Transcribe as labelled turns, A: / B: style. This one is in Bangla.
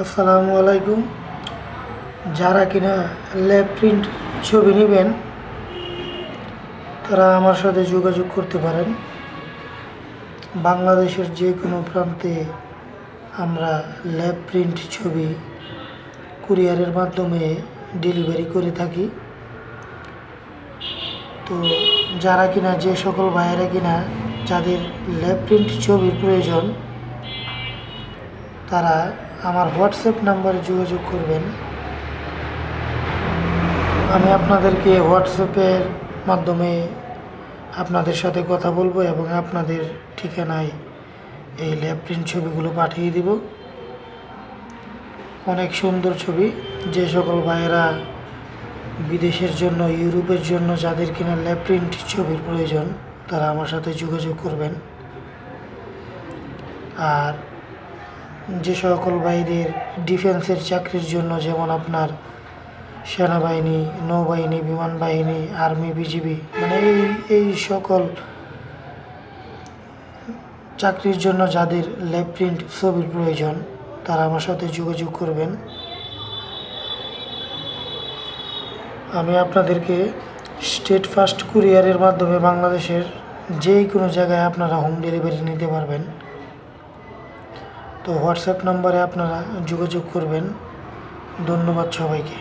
A: আসসালামু আলাইকুম। যারা কিনা ল্যাব প্রিন্ট ছবি নেবেন তারা আমার সাথে যোগাযোগ করতে পারেন। বাংলাদেশের যে কোনো প্রান্তে আমরা ল্যাব প্রিন্ট ছবি কুরিয়ারের মাধ্যমে ডেলিভারি করে থাকি। তো যারা কিনা যে সকল ভাইয়েরা কিনা যাদের ল্যাব প্রিন্ট ছবির প্রয়োজন তারা আমার হোয়াটসঅ্যাপ নাম্বারে যোগাযোগ করবেন। আমি আপনাদেরকে হোয়াটসঅ্যাপের মাধ্যমে আপনাদের সাথে কথা বলবো এবং আপনাদের ঠিকানায় এই ল্যাব প্রিন্ট ছবিগুলো পাঠিয়ে দিব। অনেক সুন্দর ছবি। যে সকল ভাইয়েরা বিদেশের জন্য, ইউরোপের জন্য যাদের কিনা ল্যাব প্রিন্ট ছবির প্রয়োজন তারা আমার সাথে যোগাযোগ করবেন। আর যে সকল ভাইদের ডিফেন্সের চাকরির জন্য, যেমন আপনার সেনাবাহিনী, নৌবাহিনী, বিমান বাহিনী, আর্মি, বিজিবি, মানে এই সকল চাকরির জন্য যাদের ল্যাব প্রিন্ট ছবির প্রয়োজন তারা আমার সাথে যোগাযোগ করবেন। আমি আপনাদেরকে স্টেট ফাস্ট কুরিয়ারের মাধ্যমে বাংলাদেশের যে কোনো জায়গায় আপনারা হোম ডেলিভারি নিতে পারবেন। তো হোয়াটসঅ্যাপ নাম্বারে আপনারা যোগাযোগ করবেন। ধন্যবাদ সবাইকে।